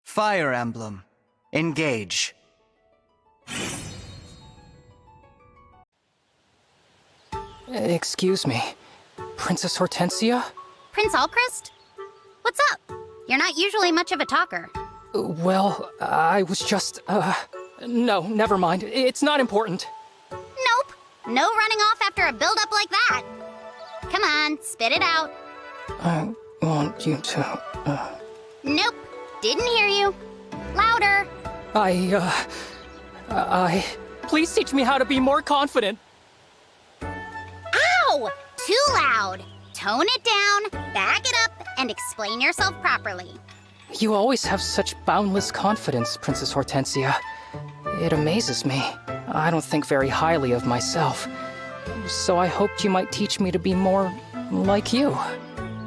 Fire Emblem. Engage. Excuse me. Princess Hortensia? Prince Alchrist? What's up? You're not usually much of a talker. Well, I was just, No, never mind. It's not important. Nope. No running off after a build-up like that. Come on, spit it out. I want you to, Nope. Didn't hear you. Louder. Please teach me how to be more confident. Ow! Too loud. Tone it down, back it up, and explain yourself properly. You always have such boundless confidence, Princess Hortensia. It amazes me. I don't think very highly of myself. So I hoped you might teach me to be more like you.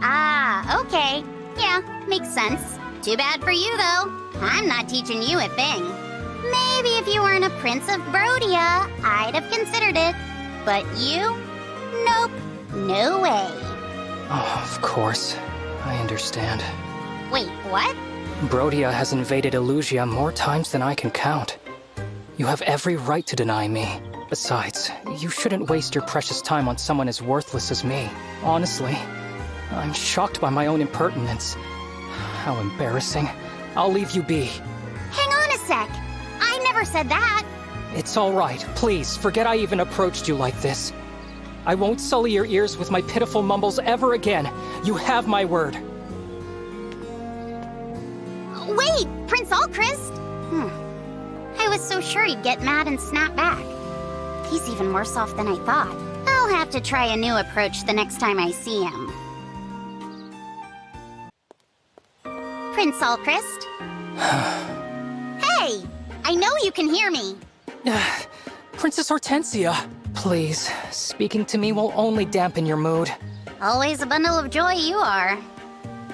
Ah, okay. Yeah, makes sense. Too bad for you, though. I'm not teaching you a thing. Maybe if you weren't a Prince of Brodia, I'd have considered it. But you? Nope. No way. Oh, of course. I understand. Wait, what? Brodia has invaded Illusia more times than I can count. You have every right to deny me. Besides, you shouldn't waste your precious time on someone as worthless as me. Honestly, I'm shocked by my own impertinence. How embarrassing. I'll leave you be. Hang on a sec. I never said that. It's all right. Please, forget I even approached you like this. I won't sully your ears with my pitiful mumbles ever again. You have my word. Wait, Prince Alchrist? I was so sure he'd get mad and snap back. He's even worse off than I thought. I'll have to try a new approach the next time I see him. Prince Alchrist? Hey! I know you can hear me. Princess Hortensia, please, speaking to me will only dampen your mood. Always a bundle of joy you are.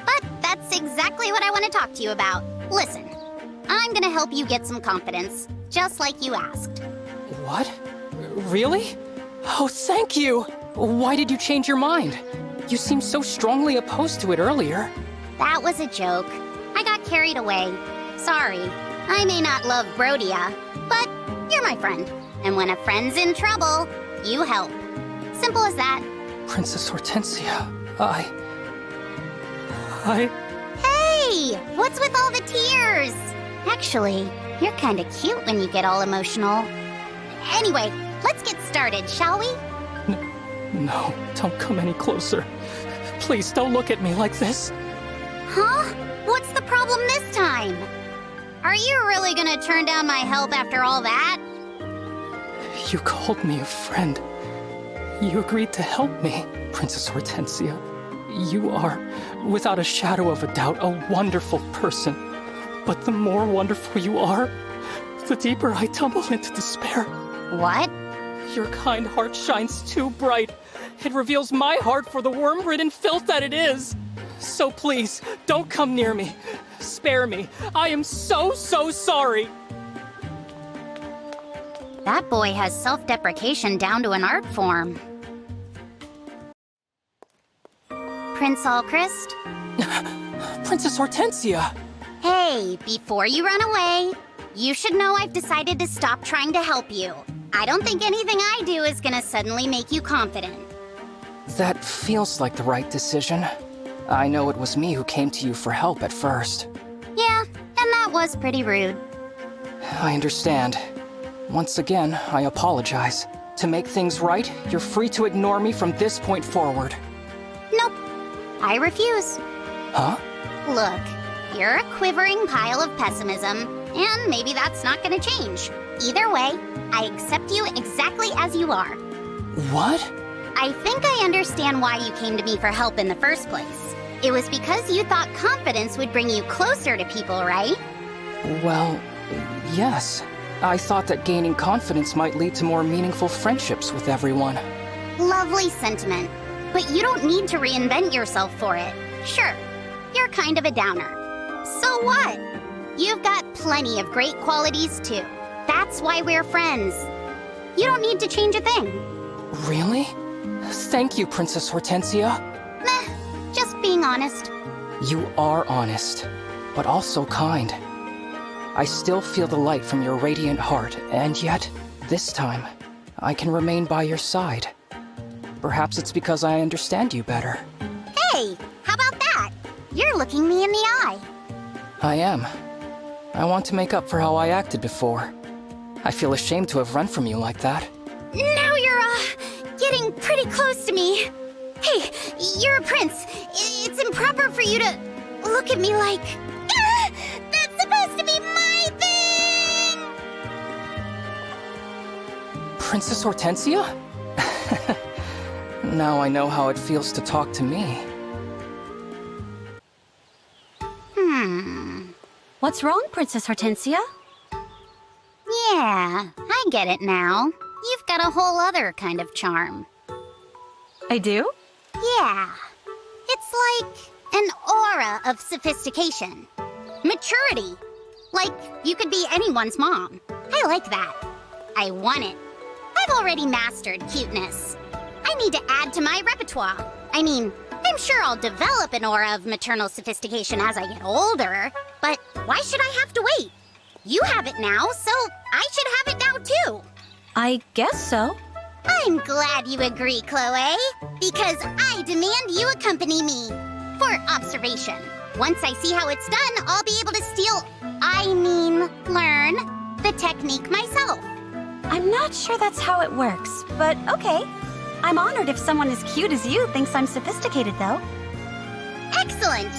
But that's exactly what I want to talk to you about. Listen, I'm gonna help you get some confidence, just like you asked. What? Really? Oh, thank you! Why did you change your mind? You seemed so strongly opposed to it earlier. That was a joke. I got carried away. Sorry. I may not love Brodia, but you're my friend. And when a friend's in trouble, you help. Simple as that. Princess Hortensia, Hey! What's with all the tears? Actually, you're kinda cute when you get all emotional. Anyway, let's get started, shall we? No, don't come any closer. Please don't look at me like this. Huh? What's the problem this time? Are you really gonna turn down my help after all that? You called me a friend. You agreed to help me, Princess Hortensia. You are, without a shadow of a doubt, a wonderful person. But the more wonderful you are, the deeper I tumble into despair. What? Your kind heart shines too bright. It reveals my heart for the worm-ridden filth that it is. So please, don't come near me. Spare me. I am so sorry. That boy has self-deprecation down to an art form. Prince Alchrist? Princess Hortensia! Hey, before you run away, you should know I've decided to stop trying to help you. I don't think anything I do is gonna suddenly make you confident. That feels like the right decision. I know it was me who came to you for help at first. Yeah, and that was pretty rude. I understand. Once again, I apologize. To make things right, you're free to ignore me from this point forward. Nope. I refuse. Huh? Look, you're a quivering pile of pessimism, and maybe that's not gonna change. Either way, I accept you exactly as you are. What? I think I understand why you came to me for help in the first place. It was because you thought confidence would bring you closer to people, right? Well, yes. I thought that gaining confidence might lead to more meaningful friendships with everyone. Lovely sentiment. But you don't need to reinvent yourself for it. Sure, you're kind of a downer. So what? You've got plenty of great qualities too. That's why we're friends. You don't need to change a thing. Really? Thank you, Princess Hortensia. Meh, just being honest. You are honest, but also kind. I still feel the light from your radiant heart, and yet, this time, I can remain by your side. Perhaps it's because I understand you better. Hey, how about that? You're looking me in the eye. I am. I want to make up for how I acted before. I feel ashamed to have run from you like that. Now you're, getting pretty close to me. Hey, you're a prince. It's improper for you to look at me like... Ah, that's supposed to be my thing! Princess Hortensia? Now I know how it feels to talk to me. What's wrong, Princess Hortensia? Yeah, I get it now. You've got a whole other kind of charm. I do? Yeah. It's like an aura of sophistication. Maturity. Like you could be anyone's mom. I like that. I want it. I've already mastered cuteness. I need to add to my repertoire. I mean, I'm sure I'll develop an aura of maternal sophistication as I get older, but why should I have to wait? You have it now, so I should have it now too. I guess so. I'm glad you agree, Chloe, because I demand you accompany me for observation. Once I see how it's done, I'll be able to learn the technique myself. I'm not sure that's how it works, but okay. I'm honored if someone as cute as you thinks I'm sophisticated, though. Excellent!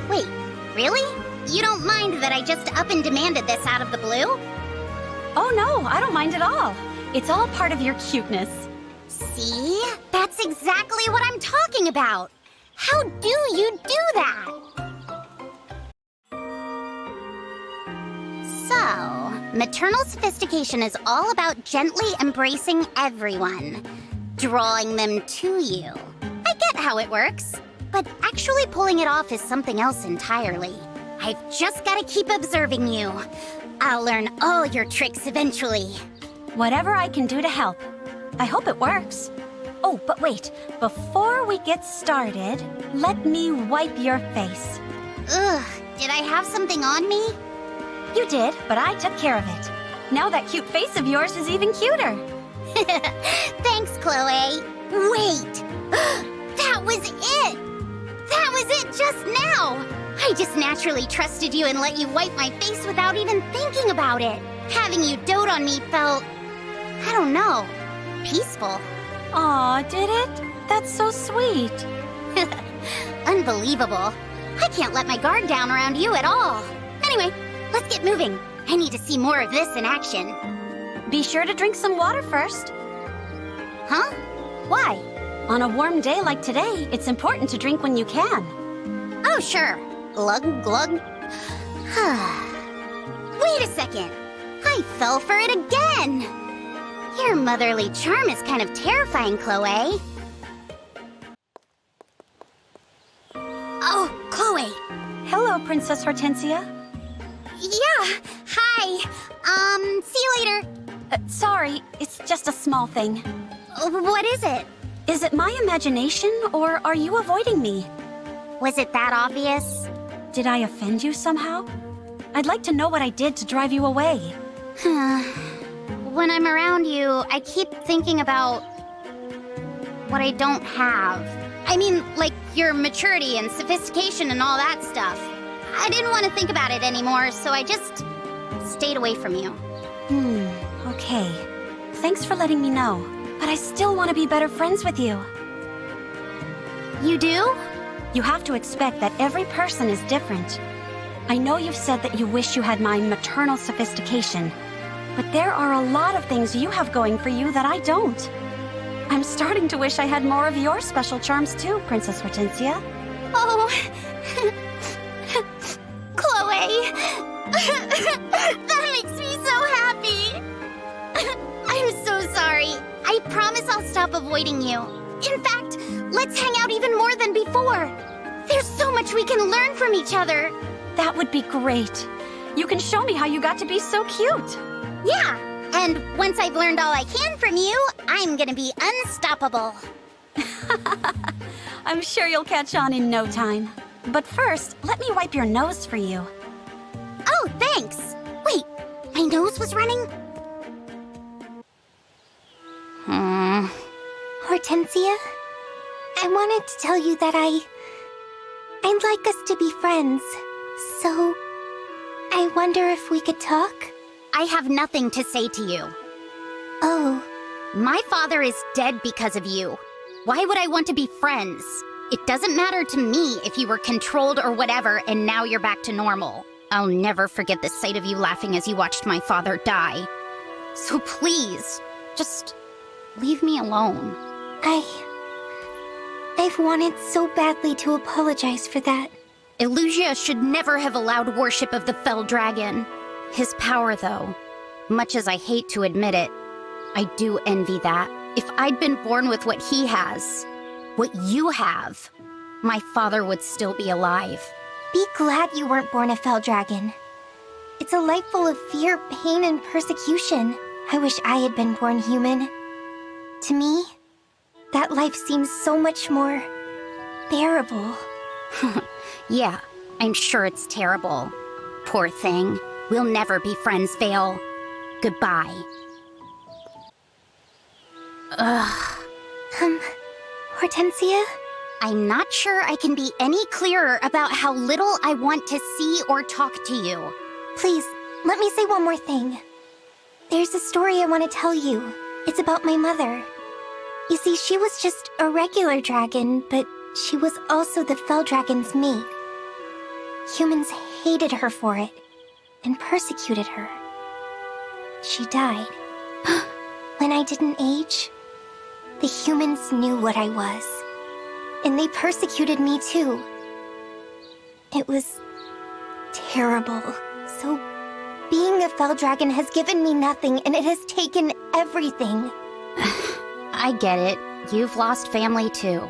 Wait, really? You don't mind that I just up and demanded this out of the blue? Oh no, I don't mind at all. It's all part of your cuteness. See? That's exactly what I'm talking about. How do you do that? So, maternal sophistication is all about gently embracing everyone, drawing them to you. I get how it works, but actually pulling it off is something else entirely. I've just got to keep observing you. I'll learn all your tricks eventually. Whatever I can do to help. I hope it works. Oh, but wait. Before we get started, let me wipe your face. Ugh, did I have something on me? You did, but I took care of it. Now that cute face of yours is even cuter. Thanks, Chloe. Wait! That was it! That was it just now! I just naturally trusted you and let you wipe my face without even thinking about it. Having you dote on me felt... I don't know. Peaceful. Aw, did it? That's so sweet. Unbelievable. I can't let my guard down around you at all. Anyway, let's get moving. I need to see more of this in action. Be sure to drink some water first. Huh? Why? On a warm day like today, it's important to drink when you can. Oh, sure. Glug, glug. Wait a second. I fell for it again. Your motherly charm is kind of terrifying, Chloe. Oh, Chloe. Hello, Princess Hortensia. Yeah, hi. See you later. Sorry, it's just a small thing. What is it? Is it my imagination, or are you avoiding me? Was it that obvious? Did I offend you somehow? I'd like to know what I did to drive you away. When I'm around you, I keep thinking about what I don't have. I mean, like your maturity and sophistication and all that stuff. I didn't want to think about it anymore, so I just stayed away from you. Okay. Thanks for letting me know, but I still want to be better friends with you. You do? You have to expect that every person is different. I know you've said that you wish you had my maternal sophistication, but there are a lot of things you have going for you that I don't. I'm starting to wish I had more of your special charms too, Princess Hortensia. Oh, Chloe, that makes me so happy. I'm so sorry. I promise I'll stop avoiding you. In fact, let's hang out even more than before. There's so much we can learn from each other. That would be great. You can show me how you got to be so cute. Yeah, and once I've learned all I can from you, I'm gonna be unstoppable. I'm sure you'll catch on in no time. But first, let me wipe your nose for you. Oh, thanks. nose was running? Hortensia, I wanted to tell you that I'd like us to be friends. So, I wonder if we could talk? I have nothing to say to you. Oh, My father is dead because of you. Why would I want to be friends? It doesn't matter to me if you were controlled or whatever, and now you're back to normal. I'll never forget the sight of you laughing as you watched my father die. So please, just leave me alone. I've wanted so badly to apologize for that. Elusia should never have allowed worship of the Fell Dragon. His power, though, much as I hate to admit it, I do envy that. If I'd been born with what he has, what you have, my father would still be alive. Be glad you weren't born a Fell Dragon. It's a life full of fear, pain, and persecution. I wish I had been born human. To me, that life seems so much more bearable. Yeah, I'm sure it's terrible. Poor thing. We'll never be friends, Vale. Goodbye. Hortensia? I'm not sure I can be any clearer about how little I want to see or talk to you. Please, let me say one more thing. There's a story I want to tell you. It's about my mother. You see, she was just a regular dragon, but she was also the Fell Dragon's mate. Humans hated her for it, and persecuted her. She died. When I didn't age, the humans knew what I was. And they persecuted me too. It was terrible. So, being a Fell Dragon has given me nothing, and it has taken everything. I get it. You've lost family too.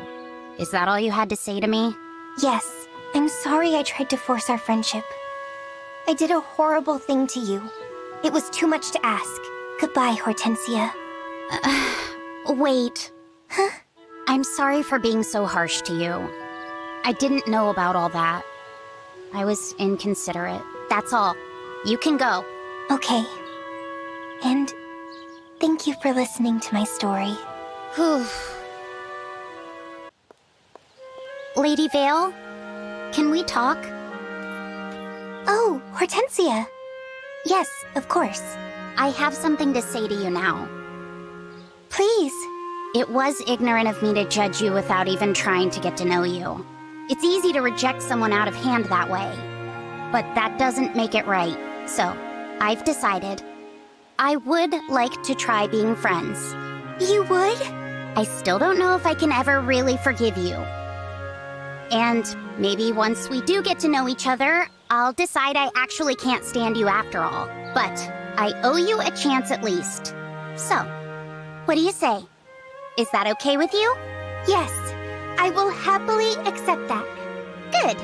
Is that all you had to say to me? Yes, I'm sorry I tried to force our friendship. I did a horrible thing to you. It was too much to ask. Goodbye, Hortensia. Wait. Huh? I'm sorry for being so harsh to you. I didn't know about all that. I was inconsiderate. That's all. You can go. Okay. And thank you for listening to my story. Whew. Lady Vale, can we talk? Oh, Hortensia. Yes, of course. I have something to say to you now. Please. It was ignorant of me to judge you without even trying to get to know you. It's easy to reject someone out of hand that way. But that doesn't make it right. So, I've decided. I would like to try being friends. You would? I still don't know if I can ever really forgive you. And maybe once we do get to know each other, I'll decide I actually can't stand you after all. But I owe you a chance at least. So, what do you say? Is that okay with you? Yes, I will happily accept that. Good.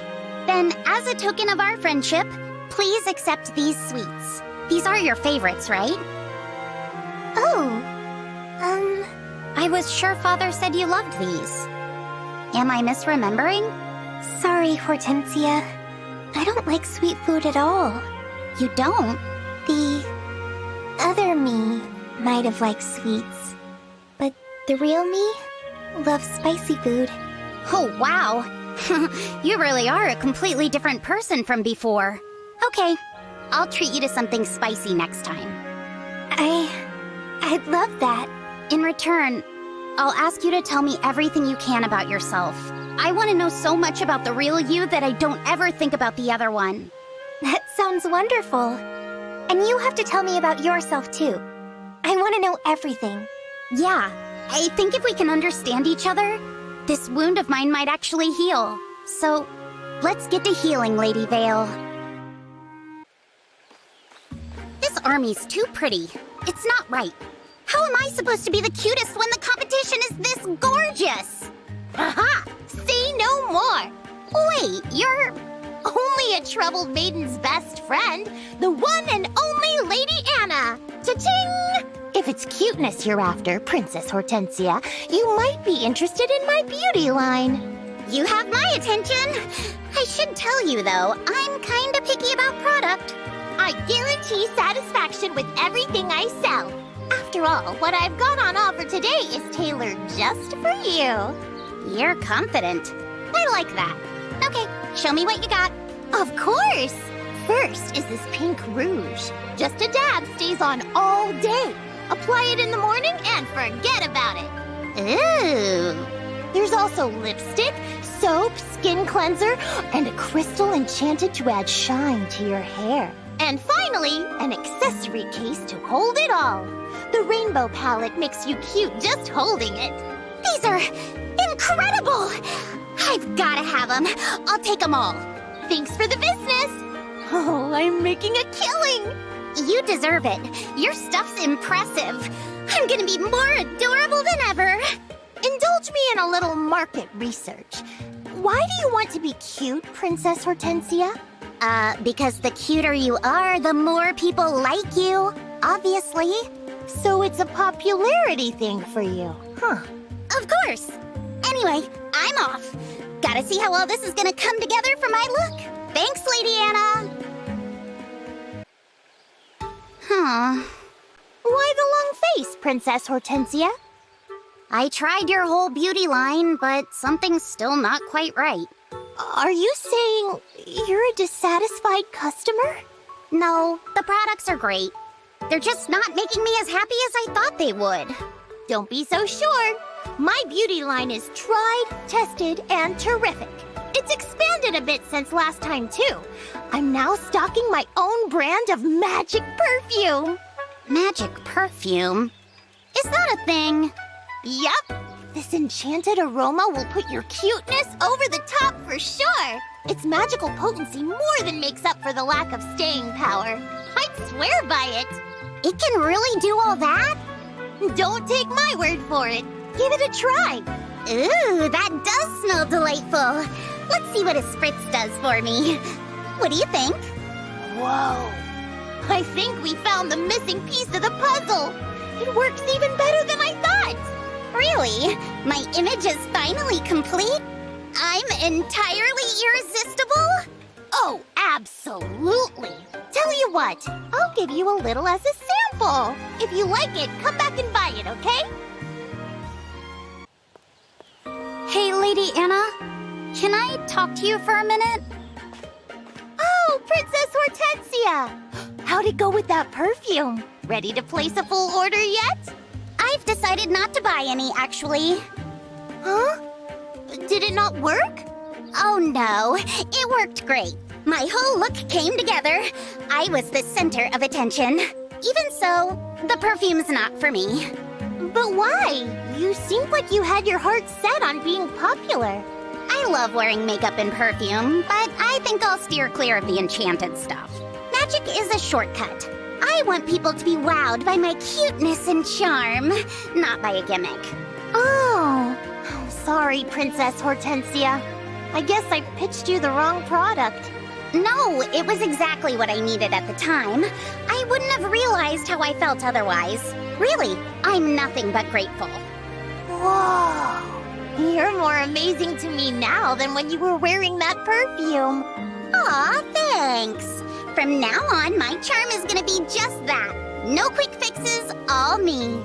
Then, as a token of our friendship, please accept these sweets. These are your favorites, right? Oh, I was sure Father said you loved these. Am I misremembering? Sorry, Hortensia. I don't like sweet food at all. You don't? The other me might have liked sweets, but the real me loves spicy food. Oh, wow. You really are a completely different person from before. Okay, I'll treat you to something spicy next time. I'd love that. In return, I'll ask you to tell me everything you can about yourself. I want to know so much about the real you that I don't ever think about the other one. That sounds wonderful. And you have to tell me about yourself, too. I want to know everything. Yeah, I think if we can understand each other, this wound of mine might actually heal. So, let's get to healing, Lady Vale. This army's too pretty. It's not right. How am I supposed to be the cutest when the competition is this gorgeous? Aha! Say no more! Wait, you're only a troubled maiden's best friend, the one and only Lady Anna! Cha-ching! If it's cuteness you're after, Princess Hortensia, you might be interested in my beauty line. You have my attention! I should tell you, though, I'm kinda picky about product. I guarantee guarantee satisfaction with everything I sell. After all, what I've got on offer today is tailored just for you. You're confident. I like that. Okay, show me what you got. Of course! First is this pink rouge. Just a dab stays on all day. Apply it in the morning and forget about it. Ooh. There's also lipstick, soap, skin cleanser, and a crystal enchanted to add shine to your hair. And finally, an accessory case to hold it all. The rainbow palette makes you cute just holding it. These are incredible! I've gotta have them. I'll take them all. Thanks for the business. Oh, I'm making a killing. You deserve it. Your stuff's impressive. I'm gonna be more adorable than ever. Indulge me in a little market research. Why do you want to be cute, Princess Hortensia? Because the cuter you are, the more people like you. Obviously. So it's a popularity thing for you, huh? Of course. Anyway, I'm off. Gotta see how all this is gonna come together for my look. Thanks, Lady Anna. Huh. Why the long face, Princess Hortensia? I tried your whole beauty line, but something's still not quite right. Are you saying you're a dissatisfied customer? No, the products are great. They're just not making me as happy as I thought they would. Don't be so sure. My beauty line is tried, tested, and terrific. It's expanded a bit since last time, too. I'm now stocking my own brand of magic perfume. Magic perfume? Is that a thing? Yup. This enchanted aroma will put your cuteness over the top for sure. Its magical potency more than makes up for the lack of staying power. I'd swear by it. It can really do all that? Don't take my word for it. Give it a try. Ooh, that does smell delightful. Let's see what a spritz does for me. What do you think? Whoa. I think we found the missing piece of the puzzle. It works even better than I thought. Really? My image is finally complete? I'm entirely irresistible? Oh, absolutely. Tell you what, I'll give you a little as a sample. If you like it, come back and buy it, okay? Hey, Lady Anna, can I talk to you for a minute? Oh, Princess Hortensia! How'd it go with that perfume? Ready to place a full order yet? I've decided not to buy any, actually. Huh? Did it not work? Oh no, it worked great. My whole look came together. I was the center of attention. Even so, the perfume's not for me. But why? You seemed like you had your heart set on being popular. I love wearing makeup and perfume, but I think I'll steer clear of the enchanted stuff. Magic is a shortcut. I want people to be wowed by my cuteness and charm, not by a gimmick. Oh, sorry, Princess Hortensia. I guess I pitched you the wrong product. No, it was exactly what I needed at the time. I wouldn't have realized how I felt otherwise. Really, I'm nothing but grateful. Whoa, you're more amazing to me now than when you were wearing that perfume. Aw, thanks. From now on, my charm is gonna be just that. No quick fixes, all me.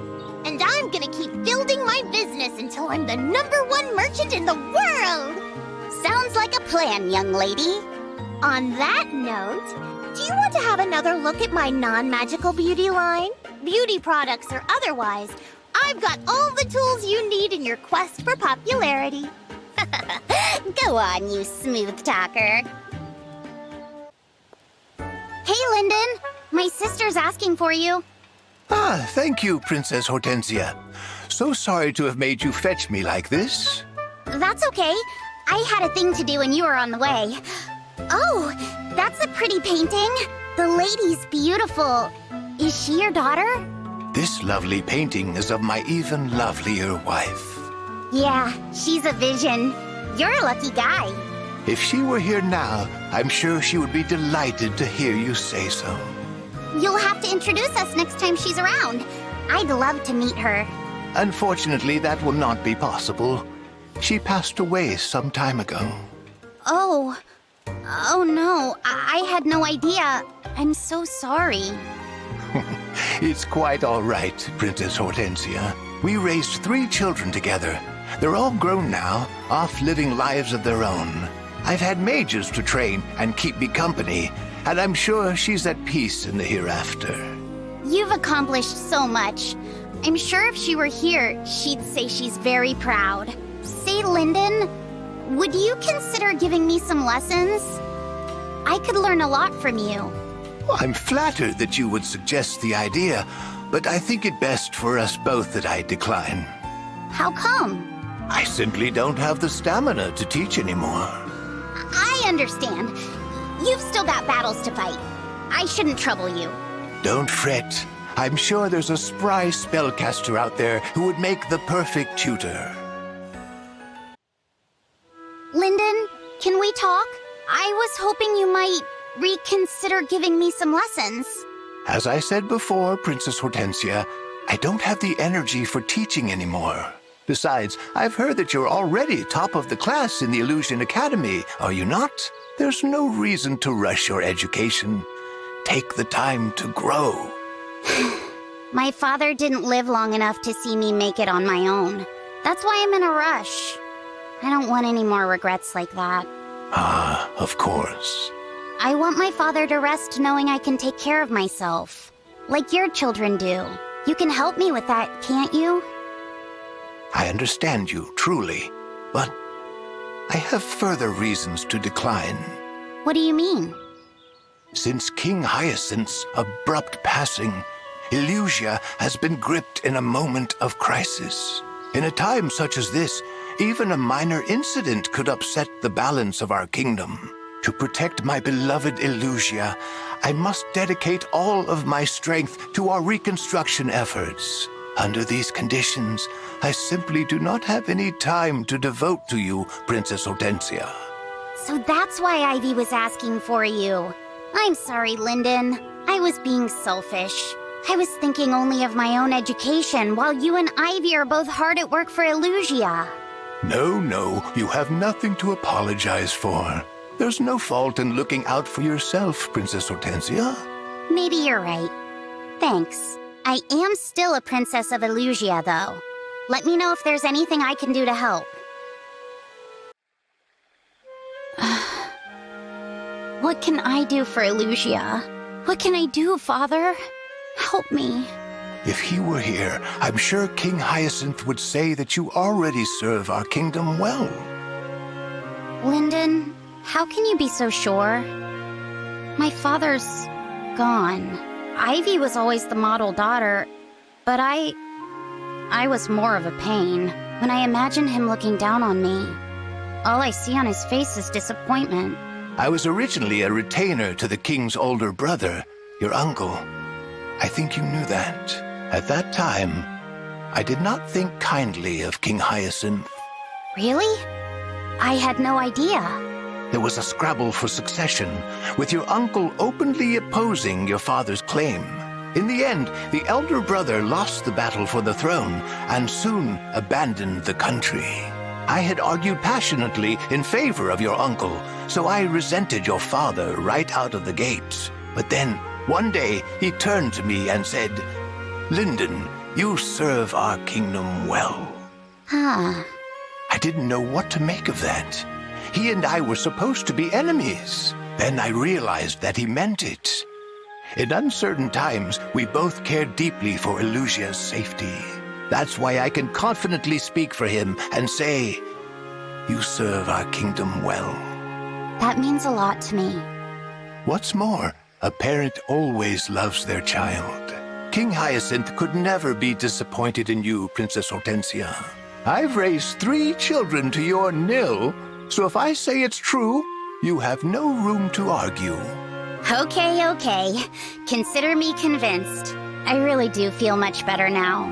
And I'm gonna keep building my business until I'm the #1 merchant in the world! Sounds like a plan, young lady. On that note, do you want to have another look at my non-magical beauty line? Beauty products or otherwise, I've got all the tools you need in your quest for popularity. Go on, you smooth talker. Hey, Lyndon. My sister's asking for you. Ah, thank you, Princess Hortensia. So sorry to have made you fetch me like this. That's okay. I had a thing to do and you were on the way. Oh, that's a pretty painting. The lady's beautiful. Is she your daughter? This lovely painting is of my even lovelier wife. Yeah, she's a vision. You're a lucky guy. If she were here now, I'm sure she would be delighted to hear you say so. You'll have to introduce us next time she's around. I'd love to meet her. Unfortunately, that will not be possible. She passed away some time ago. Oh, Oh no, I had no idea. I'm so sorry. It's quite all right, Princess Hortensia. We raised 3 children together. They're all grown now, off living lives of their own. I've had mages to train and keep me company, and I'm sure she's at peace in the hereafter. You've accomplished so much. I'm sure if she were here, she'd say she's very proud. Say, Lyndon, would you consider giving me some lessons? I could learn a lot from you. I'm flattered that you would suggest the idea, but I think it best for us both that I decline. How come? I simply don't have the stamina to teach anymore. I understand. You've still got battles to fight. I shouldn't trouble you. Don't fret. I'm sure there's a spry spellcaster out there who would make the perfect tutor. Lyndon, can we talk? I was hoping you might reconsider giving me some lessons. As I said before, Princess Hortensia, I don't have the energy for teaching anymore. Besides, I've heard that you're already top of the class in the Illusion Academy, are you not? There's no reason to rush your education. Take the time to grow. My father didn't live long enough to see me make it on my own. That's why I'm in a rush. I don't want any more regrets like that. Ah, of course. I want my father to rest knowing I can take care of myself. Like your children do. You can help me with that, can't you? I understand you, truly, but I have further reasons to decline. What do you mean? Since King Hyacinth's abrupt passing, Illusia has been gripped in a moment of crisis. In a time such as this, even a minor incident could upset the balance of our kingdom. To protect my beloved Illusia, I must dedicate all of my strength to our reconstruction efforts. Under these conditions, I simply do not have any time to devote to you, Princess Hortensia. So that's why Ivy was asking for you. I'm sorry, Lyndon. I was being selfish. I was thinking only of my own education, while you and Ivy are both hard at work for Illusia. No, you have nothing to apologize for. There's no fault in looking out for yourself, Princess Hortensia. Maybe you're right. Thanks. I am still a princess of Illusia, though. Let me know if there's anything I can do to help. What can I do for Illusia? What can I do, Father? Help me. If he were here, I'm sure King Hyacinth would say that you already serve our kingdom well. Lyndon, how can you be so sure? My father's gone. Ivy was always the model daughter, but I was more of a pain. When I imagine him looking down on me, all I see on his face is disappointment. I was originally a retainer to the king's older brother, your uncle. I think you knew that. At that time, I did not think kindly of King Hyacinth. Really? I had no idea. There was a scrabble for succession, with your uncle openly opposing your father's claim. In the end, the elder brother lost the battle for the throne and soon abandoned the country. I had argued passionately in favor of your uncle, so I resented your father right out of the gates. But then, one day, he turned to me and said, "Lyndon, you serve our kingdom well." Ah. I didn't know what to make of that. He and I were supposed to be enemies. Then I realized that he meant it. In uncertain times, we both cared deeply for Illusia's safety. That's why I can confidently speak for him and say, "You serve our kingdom well." That means a lot to me. What's more, a parent always loves their child. King Hyacinth could never be disappointed in you, Princess Hortensia. I've raised 3 children to your 0, so if I say it's true, you have no room to argue. Okay. Consider me convinced. I really do feel much better now.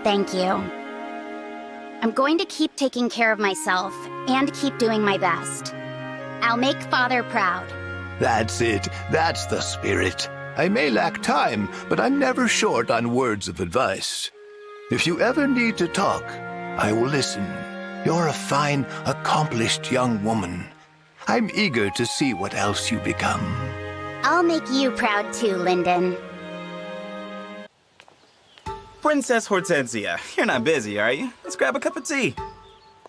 Thank you. I'm going to keep taking care of myself and keep doing my best. I'll make Father proud. That's it. That's the spirit. I may lack time, but I'm never short on words of advice. If you ever need to talk, I will listen. You're a fine, accomplished young woman. I'm eager to see what else you become. I'll make you proud too, Lyndon. Princess Hortensia, you're not busy, are you? Let's grab a cup of tea.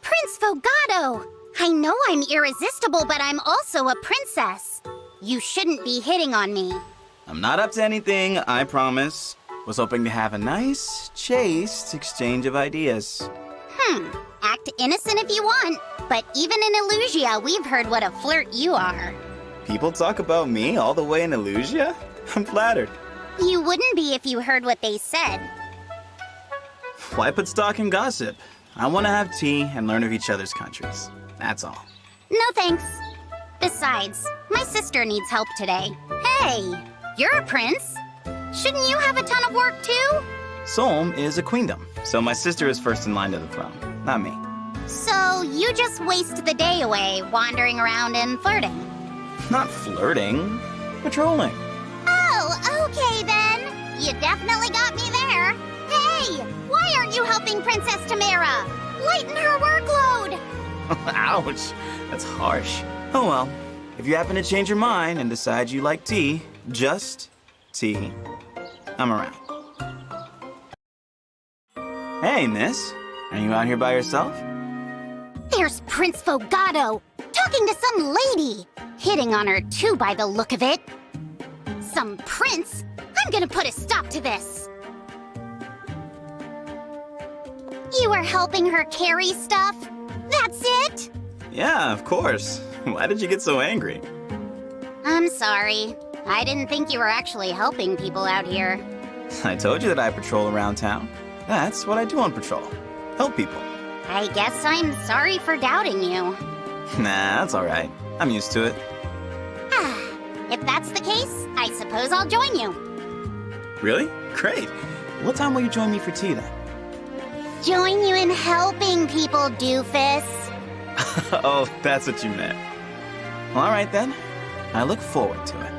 Prince Fogado! I know I'm irresistible, but I'm also a princess. You shouldn't be hitting on me. I'm not up to anything, I promise. Was hoping to have a nice, chaste exchange of ideas. Act innocent if you want, but even in Illusia, we've heard what a flirt you are. People talk about me all the way in Illusia? I'm flattered. You wouldn't be if you heard what they said. Why put stock in gossip? I want to have tea and learn of each other's countries. That's all. No thanks. Besides, my sister needs help today. Hey, you're a prince. Shouldn't you have a ton of work too? Solm is a queendom, so my sister is first in line to the throne, not me. So you just waste the day away wandering around and flirting. Not flirting, patrolling. Oh, okay then. You definitely got me there. Hey, why aren't you helping Princess Tamara? Lighten her workload. Ouch, that's harsh. Oh well, if you happen to change your mind and decide you like tea, just tea, I'm around. Hey, miss. Are you out here by yourself? There's Prince Fogado, talking to some lady. Hitting on her too by the look of it. Some prince? I'm gonna put a stop to this. You were helping her carry stuff? That's it? Yeah, of course. Why did you get so angry? I'm sorry. I didn't think you were actually helping people out here. I told you that I patrol around town. That's what I do on patrol. Help people. I guess I'm sorry for doubting you. Nah, that's alright. I'm used to it. If that's the case, I suppose I'll join you. Really? Great. What time will you join me for tea then? Join you in helping people, doofus. Oh, that's what you meant. Well, alright then. I look forward to it.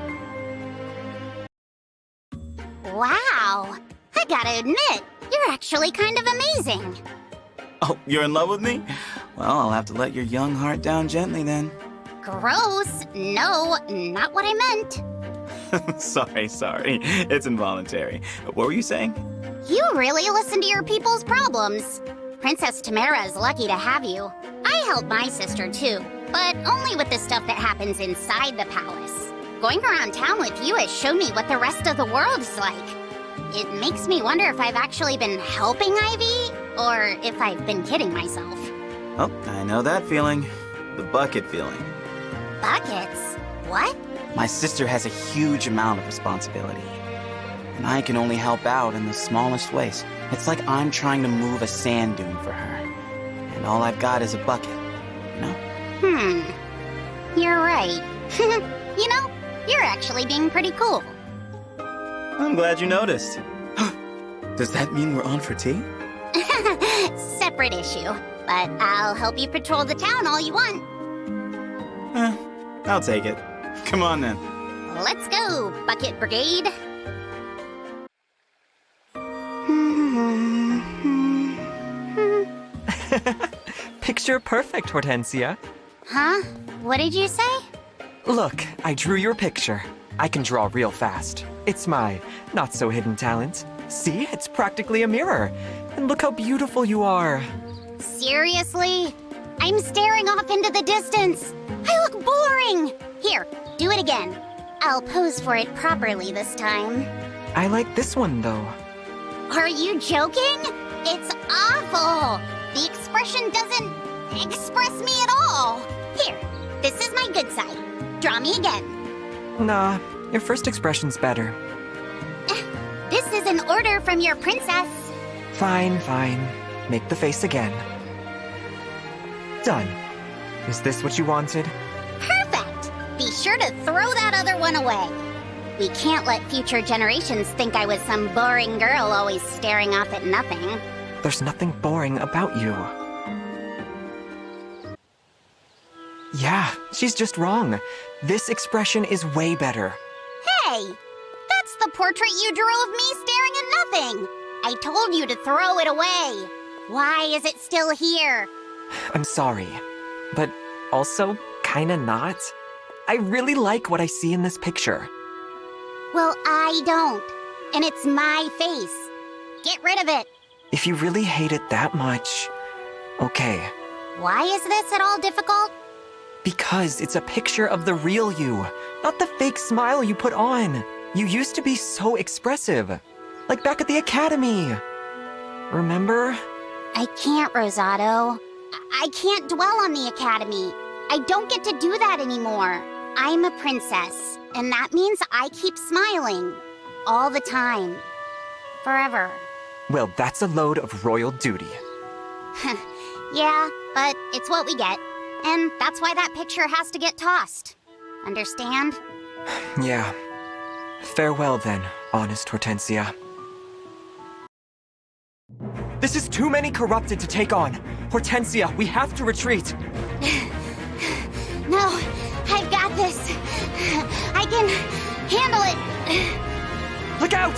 Wow. I gotta admit, you're actually kind of amazing. Oh, you're in love with me? Well, I'll have to let your young heart down gently then. Gross. No, not what I meant. Sorry. It's involuntary. What were you saying? You really listen to your people's problems. Princess Tamara is lucky to have you. I help my sister too, but only with the stuff that happens inside the palace. Going around town with you has shown me what the rest of the world is like. It makes me wonder if I've actually been helping Ivy, or if I've been kidding myself. Oh, I know that feeling. The bucket feeling. Buckets? What? My sister has a huge amount of responsibility. And I can only help out in the smallest ways. It's like I'm trying to move a sand dune for her. And all I've got is a bucket, you know? You're right. You know, you're actually being pretty cool. I'm glad you noticed. Does that mean we're on for tea? Separate issue, but I'll help you patrol the town all you want. I'll take it. Come on then. Let's go, Bucket Brigade. Picture perfect, Hortensia. Huh? What did you say? Look, I drew your picture. I can draw real fast. It's my not-so-hidden talent. See, it's practically a mirror. And look how beautiful you are. Seriously? I'm staring off into the distance. I look boring. Here, do it again. I'll pose for it properly this time. I like this one, though. Are you joking? It's awful. The expression doesn't express me at all. Here, this is my good side. Draw me again. Nah, your first expression's better. This is an order from your princess. Fine. Make the face again. Done. Is this what you wanted? Perfect. Be sure to throw that other one away. We can't let future generations think I was some boring girl always staring off at nothing. There's nothing boring about you. Yeah, she's just wrong. This expression is way better. Hey! That's the portrait you drew of me staring at nothing! I told you to throw it away! Why is it still here? I'm sorry, but also kinda not. I really like what I see in this picture. Well, I don't. And it's my face. Get rid of it. If you really hate it that much, okay. Why is this at all difficult? Because it's a picture of the real you, not the fake smile you put on. You used to be so expressive, like back at the academy. Remember? I can't, Rosado. I can't dwell on the academy. I don't get to do that anymore. I'm a princess, and that means I keep smiling. All the time. Forever. Well, that's a load of royal duty. Yeah, but it's what we get. And that's why that picture has to get tossed. Understand? Yeah. Farewell then, honest Hortensia. This is too many corrupted to take on. Hortensia, we have to retreat. No, I've got this. I can handle it. Look out!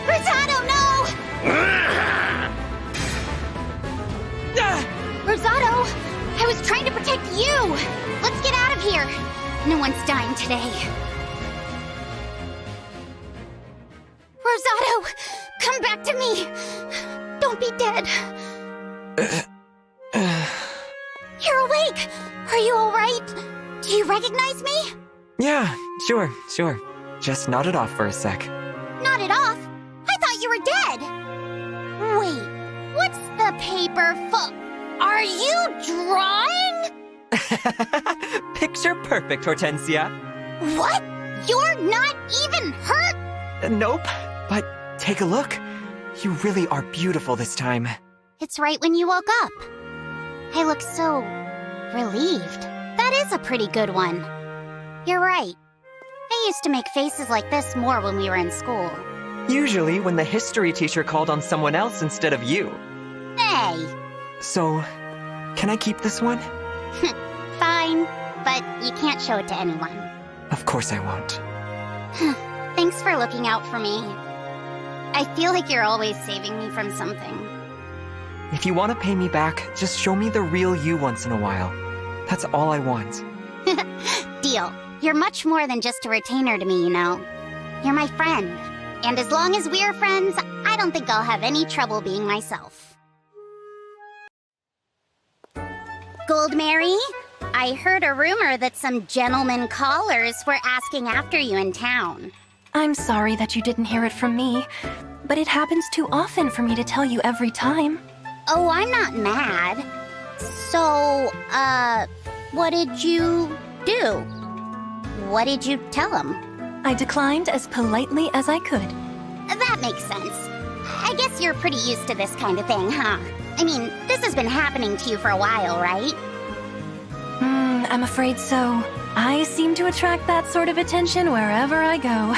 Rosado, no! Rosado, I was trying to protect you. Let's get out of here. No one's dying today. Rosado, come back to me. Don't be dead. You're awake. Are you all right? Do you recognize me? Yeah, sure. Just nod it off for a sec. Not it off. I thought you were dead. Wait, what's the paper for? Are you drawing? Picture perfect, Hortensia. What? You're not even hurt? Nope, but take a look. You really are beautiful this time. It's right when you woke up. I look so relieved. That is a pretty good one. You're right. I used to make faces like this more when we were in school. Usually when the history teacher called on someone else instead of you. Hey! So, can I keep this one? Fine, but you can't show it to anyone. Of course I won't. Thanks for looking out for me. I feel like you're always saving me from something. If you want to pay me back, just show me the real you once in a while. That's all I want. Deal. You're much more than just a retainer to me, you know. You're my friend. And as long as we're friends, I don't think I'll have any trouble being myself. Goldmary, I heard a rumor that some gentlemen callers were asking after you in town. I'm sorry that you didn't hear it from me, but it happens too often for me to tell you every time. Oh, I'm not mad. So, what did you do? What did you tell him? I declined as politely as I could. That makes sense. I guess you're pretty used to this kind of thing, huh? I mean, this has been happening to you for a while, right? I'm afraid so. I seem to attract that sort of attention wherever I go.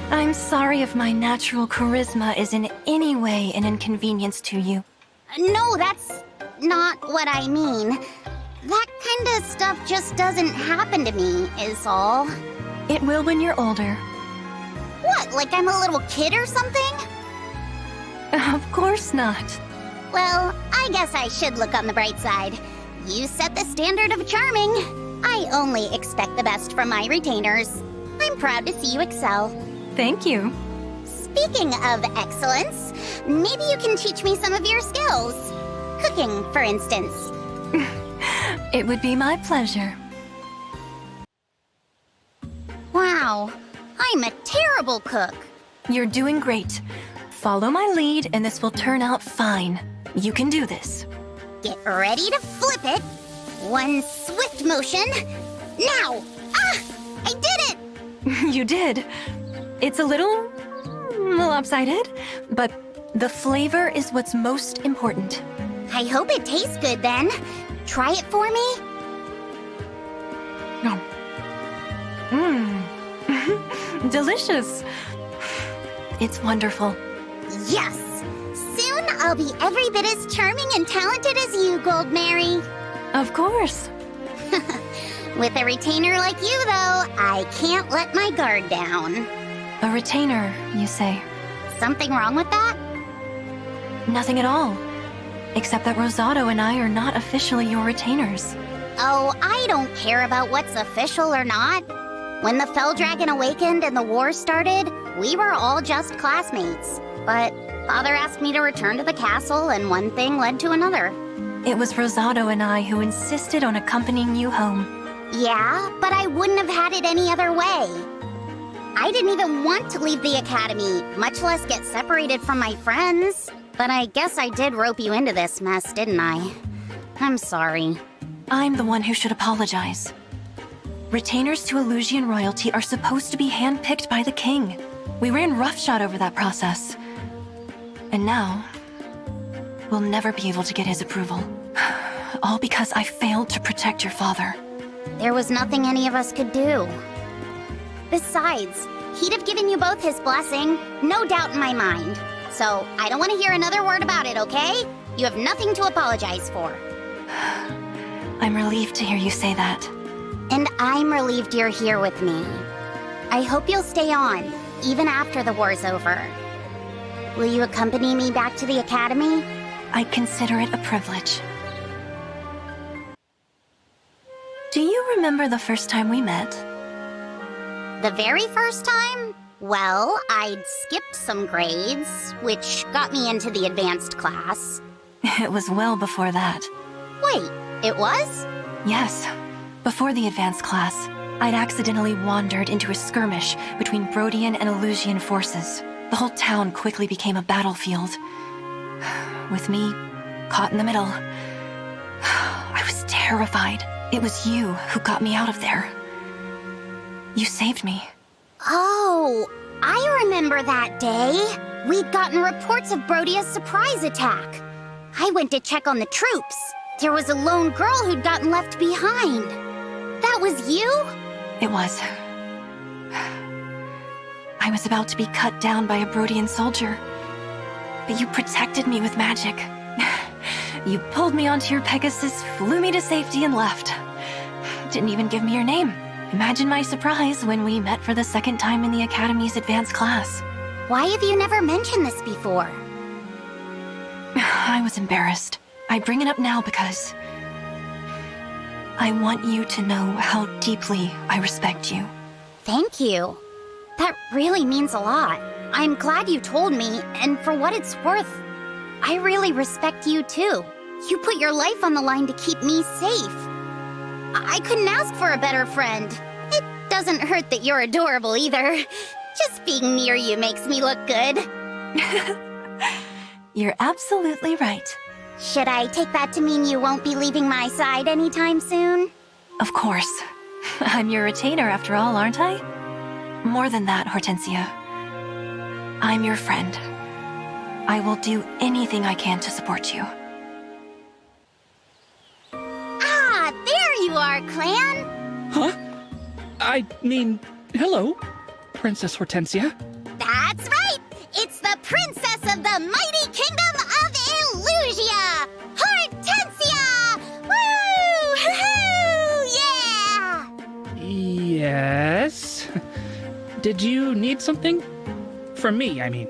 I'm sorry if my natural charisma is in any way an inconvenience to you. No, that's not what I mean. That kind of stuff just doesn't happen to me, is all. It will when you're older. What, like I'm a little kid or something? Of course not. Well, I guess I should look on the bright side. You set the standard of charming. I only expect the best from my retainers. I'm proud to see you excel. Thank you. Speaking of excellence, maybe you can teach me some of your skills. Cooking, for instance. It would be my pleasure. Wow, I'm a terrible cook. You're doing great. Follow my lead and this will turn out fine. You can do this. Get ready to flip it. One swift motion. Now! Ah! I did it! You did. It's a little lopsided, but the flavor is what's most important. I hope it tastes good then. Try it for me. Delicious. It's wonderful. Yes! Soon I'll be every bit as charming and talented as you, Goldmary. Of course. With a retainer like you, though, I can't let my guard down. A retainer, you say? Something wrong with that? Nothing at all. Except that Rosado and I are not officially your retainers. Oh, I don't care about what's official or not. When the Fell Dragon awakened and the war started, we were all just classmates. But Father asked me to return to the castle, and one thing led to another. It was Rosado and I who insisted on accompanying you home. Yeah, but I wouldn't have had it any other way. I didn't even want to leave the academy, much less get separated from my friends. But I guess I did rope you into this mess, didn't I? I'm sorry. I'm the one who should apologize. Retainers to Elusian royalty are supposed to be handpicked by the king. We ran roughshod over that process. And now, we'll never be able to get his approval. All because I failed to protect your father. There was nothing any of us could do. Besides, he'd have given you both his blessing, no doubt in my mind. So, I don't want to hear another word about it, okay? You have nothing to apologize for. I'm relieved to hear you say that. And I'm relieved you're here with me. I hope you'll stay on, even after the war's over. Will you accompany me back to the academy? I consider it a privilege. Do you remember the first time we met? The very first time? Well, I'd skipped some grades, which got me into the advanced class. It was well before that. Wait, it was? Yes. Before the advanced class, I'd accidentally wandered into a skirmish between Brodian and Elusian forces. The whole town quickly became a battlefield. With me caught in the middle. I was terrified. It was you who got me out of there. You saved me. Oh, I remember that day. We'd gotten reports of Brodia's surprise attack. I went to check on the troops. There was a lone girl who'd gotten left behind. That was you? It was. I was about to be cut down by a Brodian soldier. But you protected me with magic. You pulled me onto your Pegasus, flew me to safety, and left. Didn't even give me your name. Imagine my surprise when we met for the second time in the Academy's advanced class. Why have you never mentioned this before? I was embarrassed. I bring it up now because I want you to know how deeply I respect you. Thank you. That really means a lot. I'm glad you told me, and for what it's worth, I really respect you too. You put your life on the line to keep me safe. I couldn't ask for a better friend. It doesn't hurt that you're adorable either. Just being near you makes me look good. You're absolutely right. Should I take that to mean you won't be leaving my side anytime soon? Of course. I'm your retainer after all, aren't I? More than that, Hortensia. I'm your friend. I will do anything I can to support you. Ah, there you are, Clan! Huh? I mean, hello, Princess Hortensia. That's right! It's the princess of the mighty kingdom of Illusia! Hortensia! Woo! Hoo-hoo! Yeah! Yes? Did you need something? From me, I mean.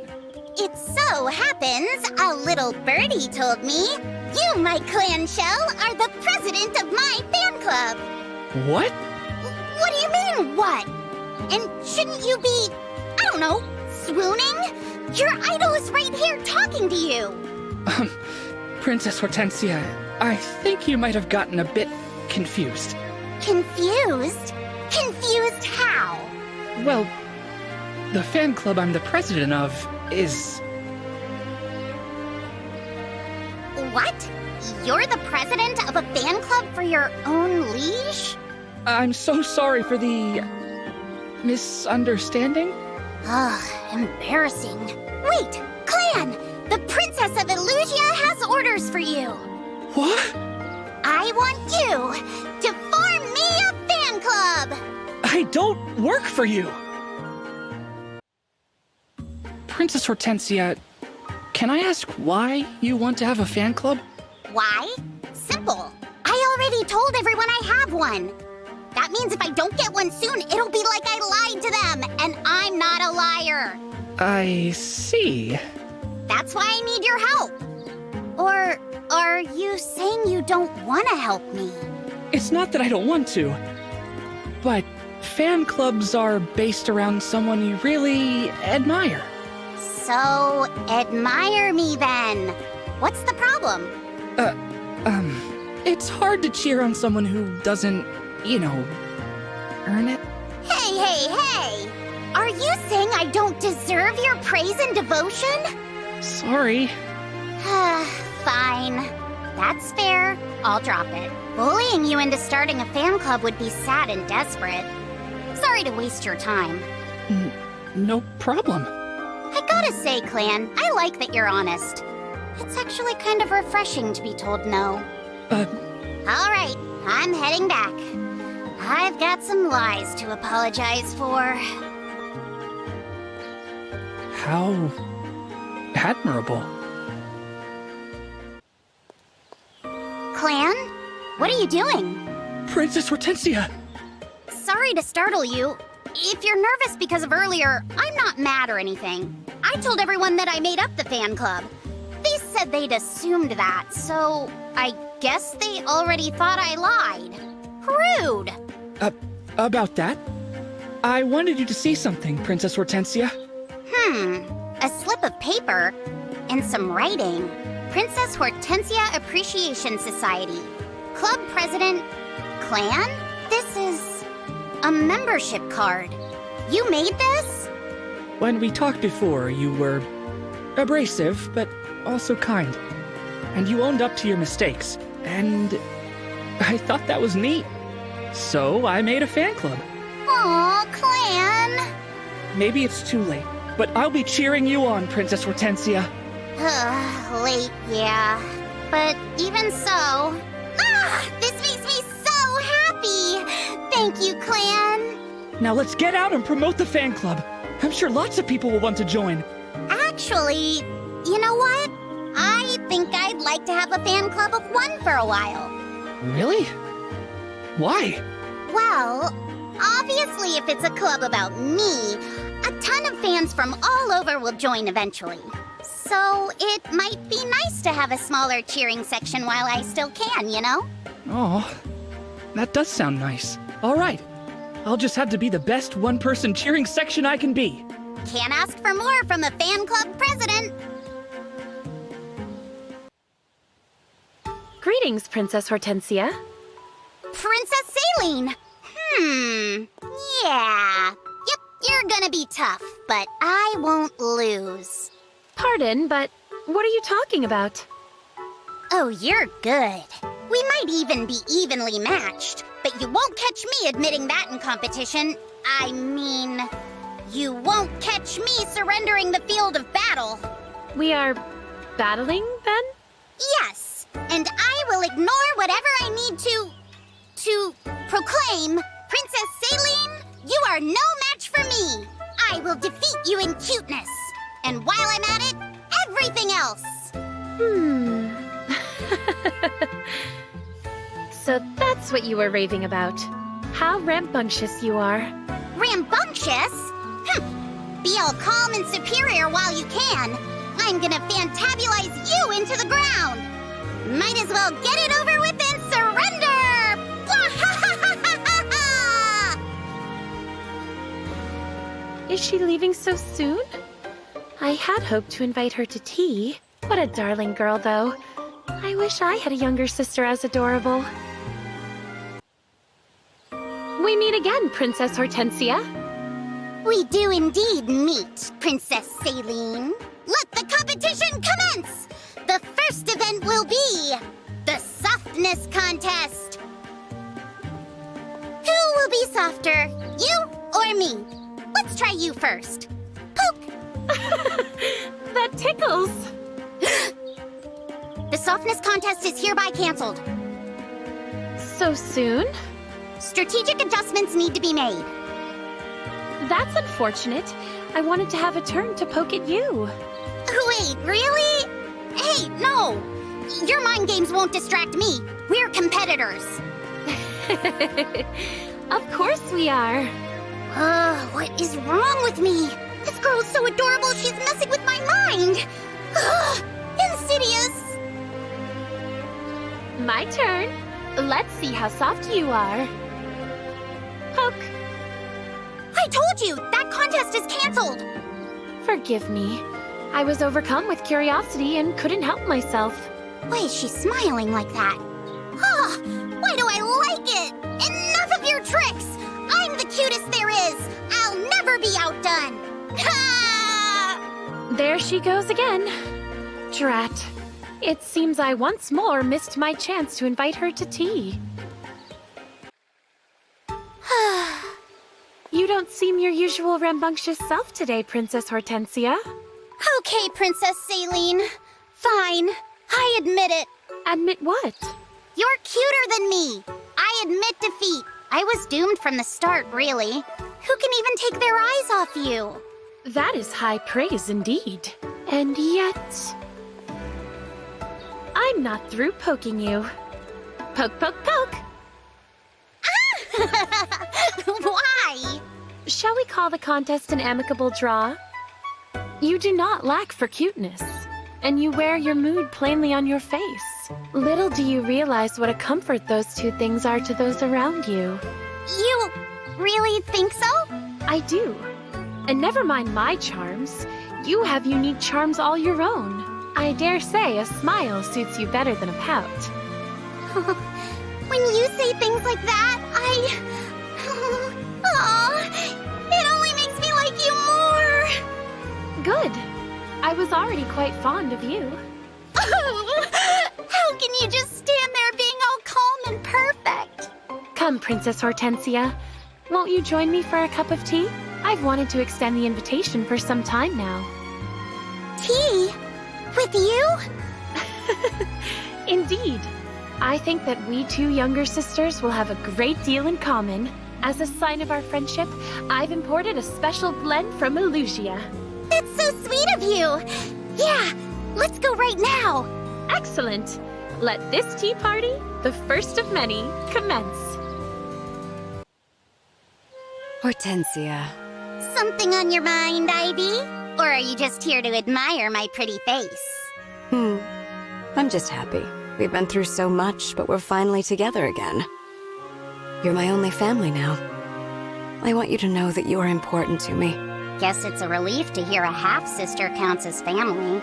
It so happens, a little birdie told me, you, my clan shell, are the president of my fan club. What? What do you mean, what? And shouldn't you be, I don't know, swooning? Your idol is right here talking to you. Princess Hortensia, I think you might have gotten a bit confused. Confused? Confused how? Well, the fan club I'm the president of is... What? You're the president of a fan club for your own liege? I'm so sorry for the... misunderstanding? Ugh, embarrassing. Wait, Clan! The Princess of Illusia has orders for you. What? I want you to form me a fan club! I don't work for you! Princess Hortensia, can I ask why you want to have a fan club? Why? Simple. I already told everyone I have one. That means if I don't get one soon, it'll be like I lied to them, and I'm not a liar. I see. That's why I need your help. Or are you saying you don't want to help me? It's not that I don't want to, but fan clubs are based around someone you really admire. So, admire me then. What's the problem? It's hard to cheer on someone who doesn't, earn it. Hey! Are you saying I don't deserve your praise and devotion? Sorry. Fine. That's fair. I'll drop it. Bullying you into starting a fan club would be sad and desperate. Sorry to waste your time. No problem. I gotta say, Clan, I like that you're honest. It's actually kind of refreshing to be told no. Alright, I'm heading back. I've got some lies to apologize for. How admirable. Clan? What are you doing? Princess Hortensia! Sorry to startle you. If you're nervous because of earlier, I'm not mad or anything. I told everyone that I made up the fan club. They said they'd assumed that, so I guess they already thought I lied. Rude! About that? I wanted you to see something, Princess Hortensia. A slip of paper and some writing. Princess Hortensia Appreciation Society. Club President, Clan? This is a membership card. You made this? When we talked before, you were abrasive, but also kind. And you owned up to your mistakes. And I thought that was neat. So I made a fan club. Aw, Clan! Maybe it's too late, but I'll be cheering you on, Princess Hortensia. Late, yeah. But even so... this makes me so happy! Thank you, Clan! Now let's get out and promote the fan club. I'm sure lots of people will want to join. Actually, you know what? I think I'd like to have a fan club of one for a while. Really? Why? Well, obviously if it's a club about me, a ton of fans from all over will join eventually. So it might be nice to have a smaller cheering section while I still can, you know? Oh, that does sound nice. All right. I'll just have to be the best one-person cheering section I can be. Can't ask for more from a fan club president. Greetings, Princess Hortensia. Princess Saline! Yeah. Yep, you're gonna be tough, but I won't lose. Pardon, but what are you talking about? Oh, you're good. We might even be evenly matched, but you won't catch me admitting that in competition. I mean, you won't catch me surrendering the field of battle. We are battling, then? Yes, and I will ignore whatever I need to proclaim. Princess Saline, you are no match for me. I will defeat you in cuteness. And while I'm at it, everything else. So that's what you were raving about. How rambunctious you are. Rambunctious? Be all calm and superior while you can. I'm gonna fantabulize you into the ground. Might as well get it over with and surrender! Is she leaving so soon? I had hoped to invite her to tea. What a darling girl, though. I wish I had a younger sister as adorable. We meet again, Princess Hortensia. We do indeed meet, Princess Saline. Let the competition commence! The first event will be the softness contest. Who will be softer, you or me? Let's try you first. Poke! That tickles! The softness contest is hereby canceled. So soon? Strategic adjustments need to be made. That's unfortunate. I wanted to have a turn to poke at you. Wait, really? Hey, no! Your mind games won't distract me. We're competitors. Of course we are. What is wrong with me? This girl's so adorable, she's messing with my mind. Insidious. My turn. Let's see how soft you are. Poke. I told you, that contest is canceled! Forgive me. I was overcome with curiosity and couldn't help myself. Why is she smiling like that? Ah, why do I like it? Enough of your tricks! I'm the cutest there is! I'll never be outdone! Ha! There she goes again. Drat. It seems I once more missed my chance to invite her to tea. You don't seem your usual rambunctious self today, Princess Hortensia. Okay, Princess Saline. Fine. I admit it. Admit what? You're cuter than me. I admit defeat. I was doomed from the start, really. Who can even take their eyes off you? That is high praise indeed. And yet... I'm not through poking you. Poke, poke, poke! Why? Shall we call the contest an amicable draw? You do not lack for cuteness, and you wear your mood plainly on your face. Little do you realize what a comfort those two things are to those around you. You really think so? I do. And never mind my charms, you have unique charms all your own. I dare say a smile suits you better than a pout. When you say things like that, it only makes me like you more! Good. I was already quite fond of you. How can you just stand there being all calm and perfect? Come, Princess Hortensia. Won't you join me for a cup of tea? I've wanted to extend the invitation for some time now. Tea? With you? Indeed. I think that we two younger sisters will have a great deal in common. As a sign of our friendship, I've imported a special blend from Elusia. That's so sweet of you! Yeah, let's go right now! Excellent! Let this tea party, the first of many, commence. Hortensia. Something on your mind, Ivy? Or are you just here to admire my pretty face? I'm just happy. We've been through so much, but we're finally together again. You're my only family now. I want you to know that you are important to me. Guess it's a relief to hear a half-sister counts as family.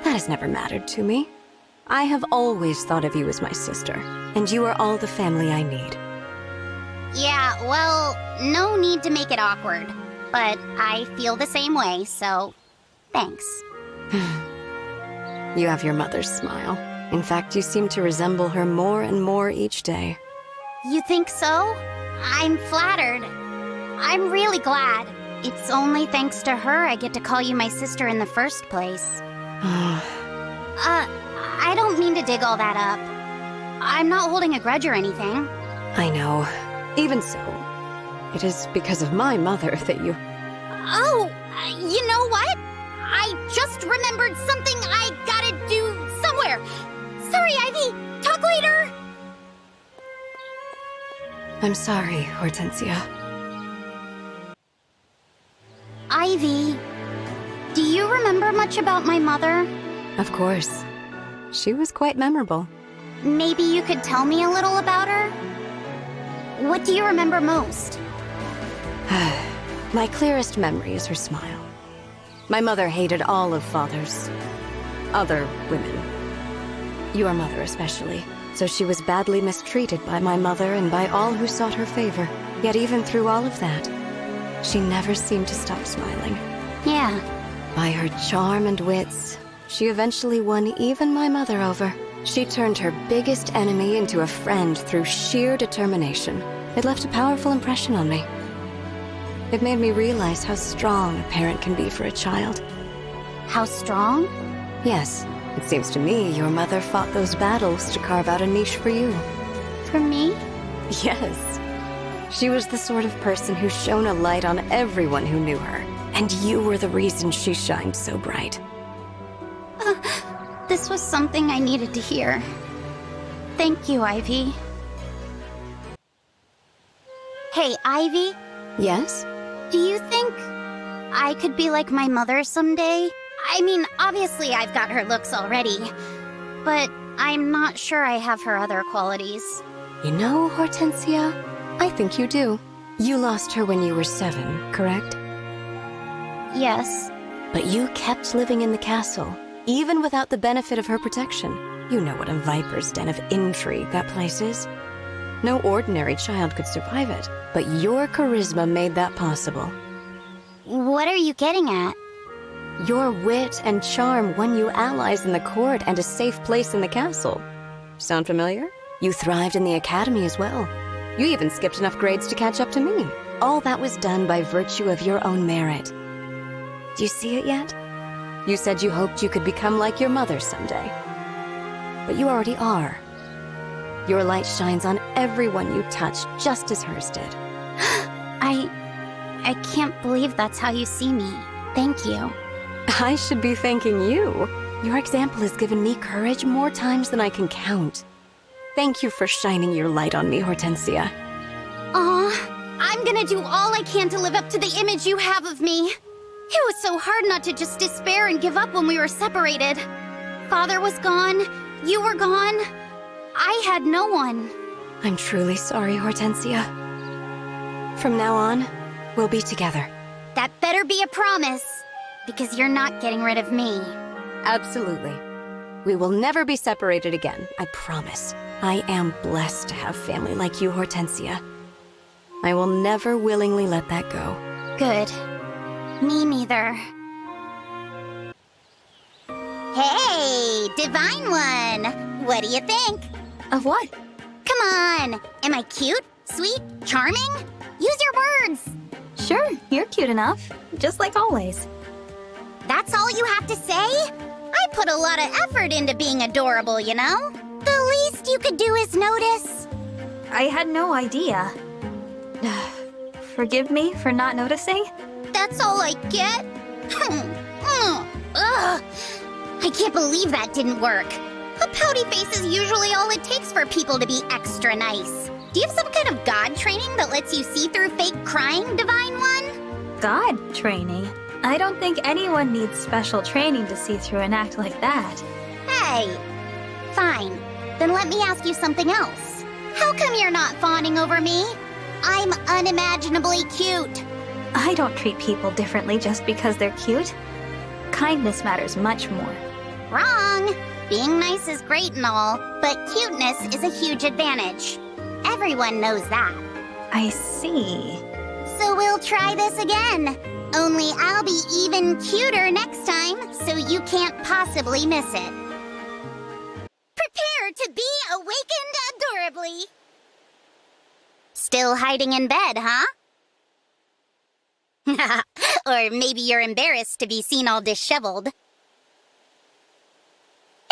That has never mattered to me. I have always thought of you as my sister, and you are all the family I need. Yeah, well, no need to make it awkward. But I feel the same way, so thanks. You have your mother's smile. In fact, you seem to resemble her more and more each day. You think so? I'm flattered. I'm really glad. It's only thanks to her I get to call you my sister in the first place. I don't mean to dig all that up. I'm not holding a grudge or anything. I know. Even so, it is because of my mother that you... Oh, you know what? I just remembered something I gotta do somewhere. Sorry, Ivy. Talk later. I'm sorry, Hortensia. Ivy, do you remember much about my mother? Of course. She was quite memorable. Maybe you could tell me a little about her? What do you remember most? My clearest memory is her smile. My mother hated all of Father's other women. Your mother especially. So she was badly mistreated by my mother and by all who sought her favor. Yet even through all of that, she never seemed to stop smiling. Yeah. By her charm and wits, she eventually won even my mother over. She turned her biggest enemy into a friend through sheer determination. It left a powerful impression on me. It made me realize how strong a parent can be for a child. How strong? Yes, it seems to me your mother fought those battles to carve out a niche for you. For me? Yes. She was the sort of person who shone a light on everyone who knew her. And you were the reason she shined so bright. This was something I needed to hear. Thank you, Ivy. Hey, Ivy? Yes? Do you think I could be like my mother someday? I mean, obviously I've got her looks already, but I'm not sure I have her other qualities. You know, Hortensia, I think you do. You lost her when you were 7, correct? Yes. But you kept living in the castle, even without the benefit of her protection. You know what a viper's den of intrigue that place is. No ordinary child could survive it, but your charisma made that possible. What are you getting at? Your wit and charm won you allies in the court and a safe place in the castle. Sound familiar? You thrived in the academy as well. You even skipped enough grades to catch up to me. All that was done by virtue of your own merit. Do you see it yet? You said you hoped you could become like your mother someday. But you already are. Your light shines on everyone you touch, just as hers did. I can't believe that's how you see me. Thank you. I should be thanking you. Your example has given me courage more times than I can count. Thank you for shining your light on me, Hortensia. Aw, I'm gonna do all I can to live up to the image you have of me. It was so hard not to just despair and give up when we were separated. Father was gone, you were gone. I had no one. I'm truly sorry, Hortensia. From now on, we'll be together. That better be a promise, because you're not getting rid of me. Absolutely. We will never be separated again, I promise. I am blessed to have family like you, Hortensia. I will never willingly let that go. Good. Me neither. Hey, Divine One! What do you think? Of what? Come on! Am I cute? Sweet? Charming? Use your words! Sure, you're cute enough. Just like always. That's all you have to say? I put a lot of effort into being adorable, you know? The least you could do is notice. I had no idea. Forgive me for not noticing? That's all I get? Ugh. I can't believe that didn't work. A pouty face is usually all it takes for people to be extra nice. Do you have some kind of god training that lets you see through fake crying, Divine One? God training? I don't think anyone needs special training to see through an act like that. Hey, fine. Then let me ask you something else. How come you're not fawning over me? I'm unimaginably cute. I don't treat people differently just because they're cute. Kindness matters much more. Wrong. Being nice is great and all, but cuteness is a huge advantage. Everyone knows that. I see. So we'll try this again. Only I'll be even cuter next time, so you can't possibly miss it. Prepare to be awakened adorably. Still hiding in bed, huh? Or maybe you're embarrassed to be seen all disheveled.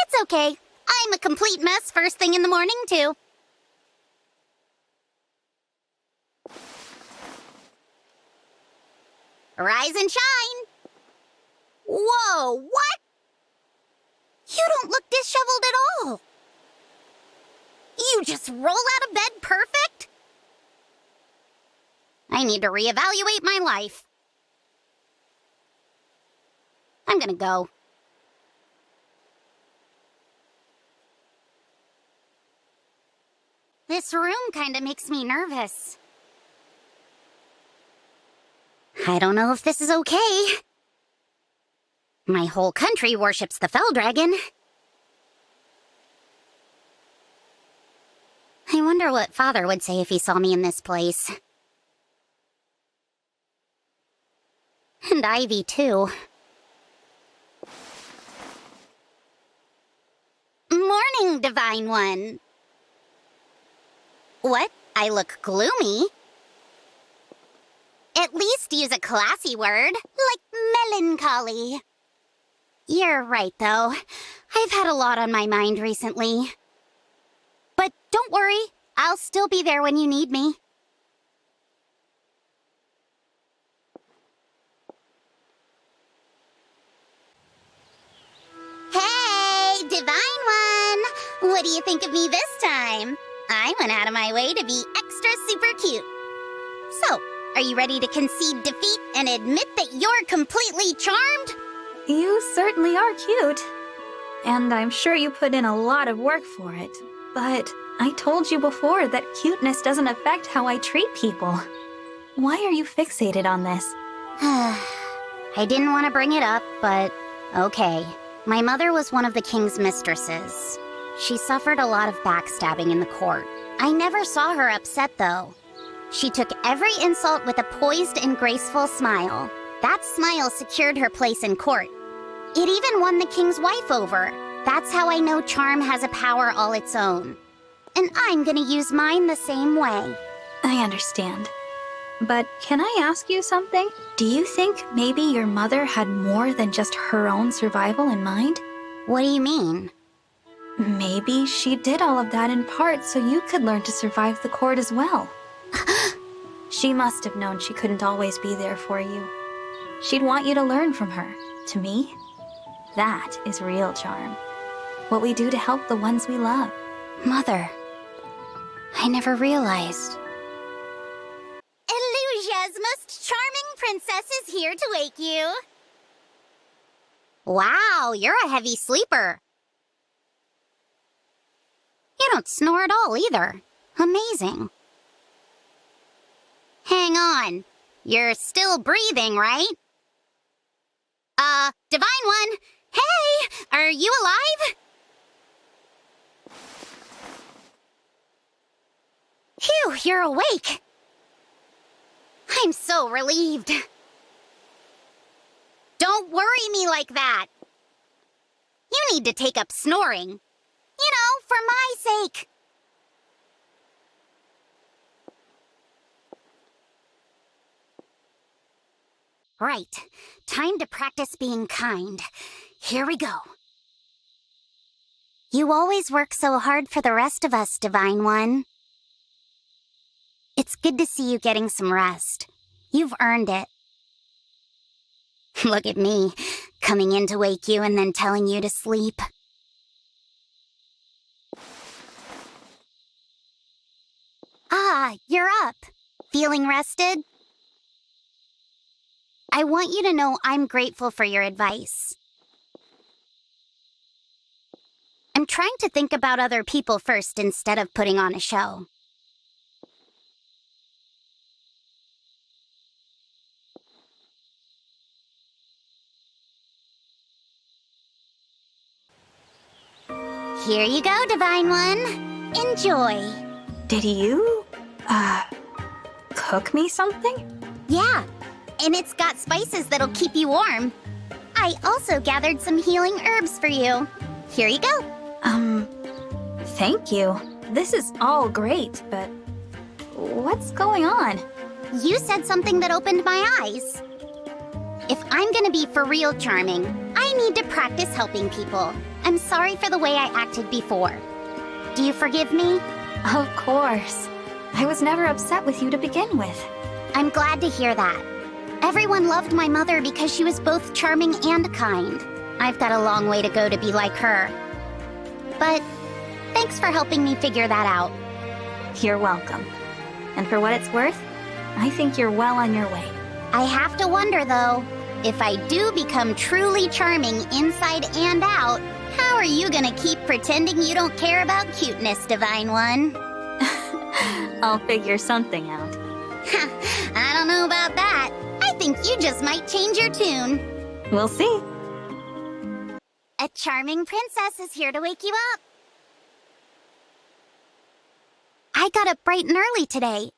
It's okay. I'm a complete mess first thing in the morning, too. Rise and shine! Whoa, what? You don't look disheveled at all. You just roll out of bed perfect? I need to reevaluate my life. I'm gonna go. This room kinda makes me nervous. I don't know if this is okay. My whole country worships the Fell Dragon. I wonder what Father would say if he saw me in this place. And Ivy, too. Morning, Divine One. What? I look gloomy? At least use a classy word, like melancholy. You're right, though. I've had a lot on my mind recently. But don't worry, I'll still be there when you need me. Hey, Divine One! What do you think of me this time? I went out of my way to be extra super cute. So, are you ready to concede defeat and admit that you're completely charmed? You certainly are cute. And I'm sure you put in a lot of work for it. But I told you before that cuteness doesn't affect how I treat people. Why are you fixated on this? I didn't want to bring it up, but okay. My mother was one of the king's mistresses. She suffered a lot of backstabbing in the court. I never saw her upset, though. She took every insult with a poised and graceful smile. That smile secured her place in court. It even won the king's wife over. That's how I know charm has a power all its own. And I'm gonna use mine the same way. I understand. But can I ask you something? Do you think maybe your mother had more than just her own survival in mind? What do you mean? Maybe she did all of that in part so you could learn to survive the court as well. She must have known she couldn't always be there for you. She'd want you to learn from her. To me, that is real charm. What we do to help the ones we love. Mother, I never realized. Elusia's most charming princess is here to wake you. Wow, you're a heavy sleeper. You don't snore at all either. Amazing. Hang on. You're still breathing, right? Divine One! Hey! Are you alive? Phew, you're awake. I'm so relieved. Don't worry me like that. You need to take up snoring. You know, for my sake. Right. Time to practice being kind. Here we go. You always work so hard for the rest of us, Divine One. It's good to see you getting some rest. You've earned it. Look at me, coming in to wake you and then telling you to sleep. Ah, you're up. Feeling rested? I want you to know I'm grateful for your advice. I'm trying to think about other people first instead of putting on a show. Here you go, Divine One. Enjoy. Did you, cook me something? Yeah, and it's got spices that'll keep you warm. I also gathered some healing herbs for you. Here you go. Thank you. This is all great, but what's going on? You said something that opened my eyes. If I'm gonna be for real charming, I need to practice helping people. I'm sorry for the way I acted before. Do you forgive me? Of course. I was never upset with you to begin with. I'm glad to hear that. Everyone loved my mother because she was both charming and kind. I've got a long way to go to be like her. But thanks for helping me figure that out. You're welcome. And for what it's worth, I think you're well on your way. I have to wonder, though, if I do become truly charming inside and out, how are you gonna keep pretending you don't care about cuteness, Divine One? I'll figure something out. I don't know about that. I think you just might change your tune. We'll see. A charming princess is here to wake you up. I got up bright and early today.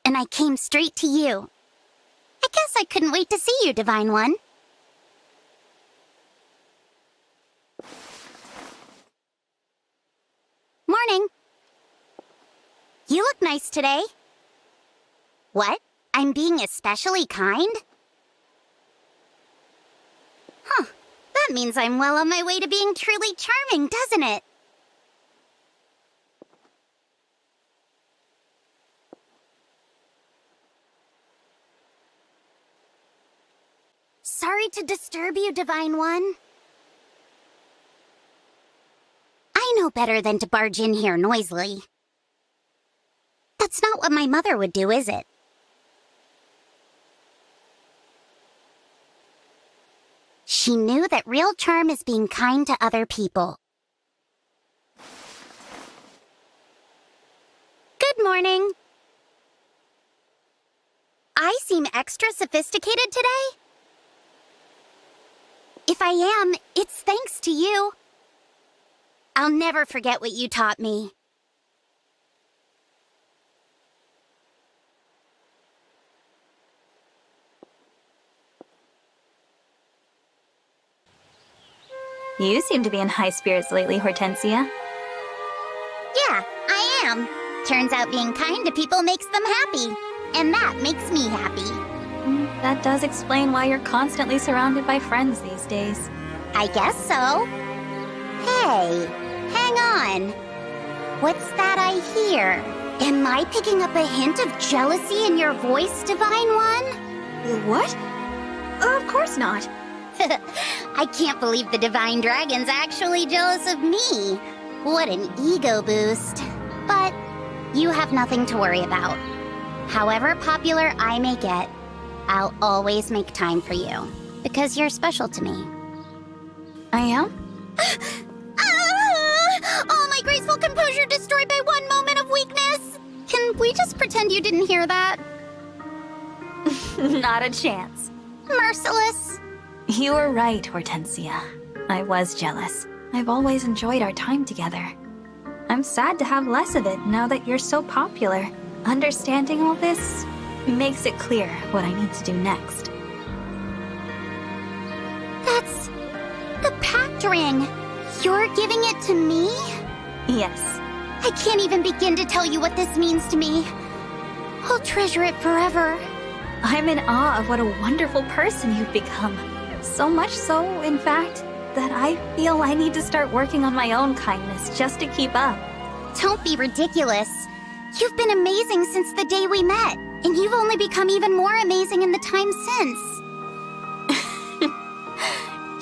And I came straight to you. I guess I couldn't wait to see you, Divine One. Morning. You look nice today. What? I'm being especially kind? Huh. That means I'm well on my way to being truly charming, doesn't it? Sorry to disturb you, Divine One. I know better than to barge in here noisily. That's not what my mother would do, is it? She knew that real charm is being kind to other people. morning. I seem extra sophisticated today? If I am, it's thanks to you. I'll never forget what you taught me. You seem to be in high spirits lately, Hortensia. Yeah, I am. Turns out being kind to people makes them happy. And that makes me happy. That does explain why you're constantly surrounded by friends these days. I guess so. Hey, hang on. What's that I hear? Am I picking up a hint of jealousy in your voice, Divine One? What? Of course not. I can't believe the Divine Dragon's actually jealous of me. What an ego boost. But you have nothing to worry about. However popular I may get, I'll always make time for you. Because you're special to me. I am? All my graceful composure destroyed by one moment of weakness. Can we just pretend you didn't hear that? Not a chance. Merciless. You were right, Hortensia. I was jealous. I've always enjoyed our time together. I'm sad to have less of it now that you're so popular. Understanding all this makes it clear what I need to do next. That's the pact ring. You're giving it to me? Yes. I can't even begin to tell you what this means to me. I'll treasure it forever. I'm in awe of what a wonderful person you've become. So much so, in fact, that I feel I need to start working on my own kindness just to keep up. Don't be ridiculous. You've been amazing since the day we met, and you've only become even more amazing in the time since.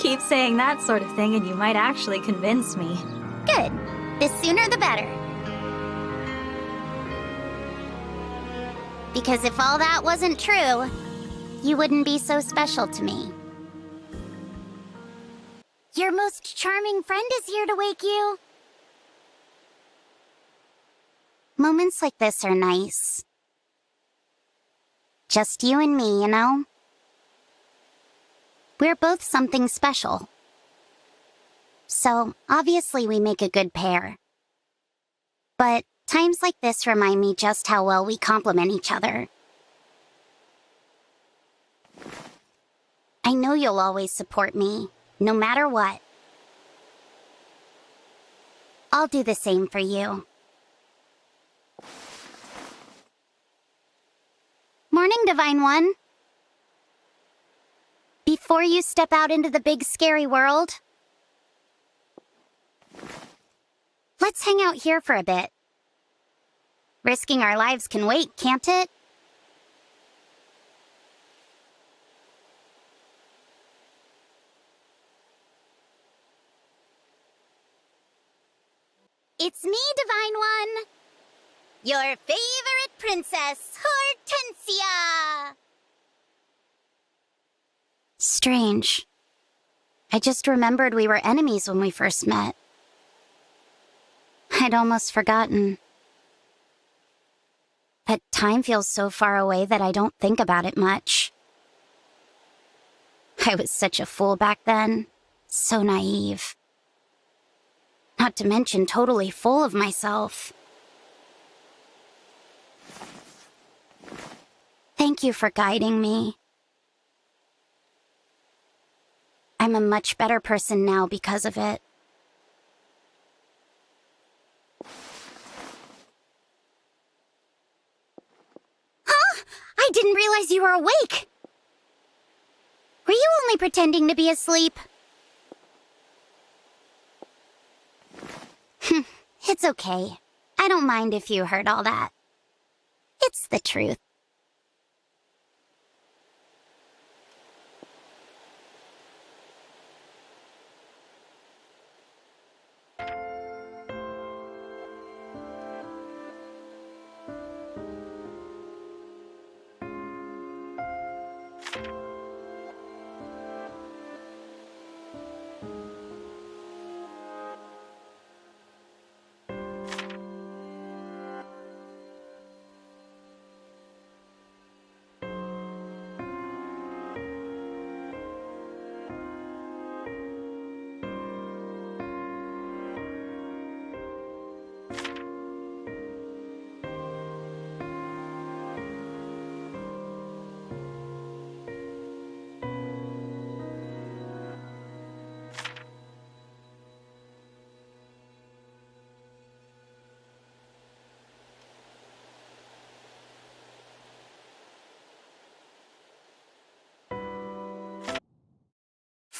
Keep saying that sort of thing and you might actually convince me. Good. The sooner the better. Because if all that wasn't true, you wouldn't be so special to me. Your most charming friend is here to wake you. Moments like this are nice. Just you and me, you know? We're both something special. So, obviously we make a good pair. But times like this remind me just how well we complement each other. I know you'll always support me, no matter what. I'll do the same for you. Morning, Divine One. Before you step out into the big scary world, let's hang out here for a bit. Risking our lives can wait, can't it? It's me, Divine One. Your favorite princess, Hortensia! Strange. I just remembered we were enemies when we first met. I'd almost forgotten. But time feels so far away that I don't think about it much. I was such a fool back then. So naive. Not to mention totally full of myself. Thank you for guiding me. I'm a much better person now because of it. Huh? I didn't realize you were awake! Were you only pretending to be asleep? It's okay. I don't mind if you heard all that. It's the truth.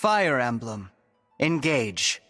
Fire Emblem. Engage.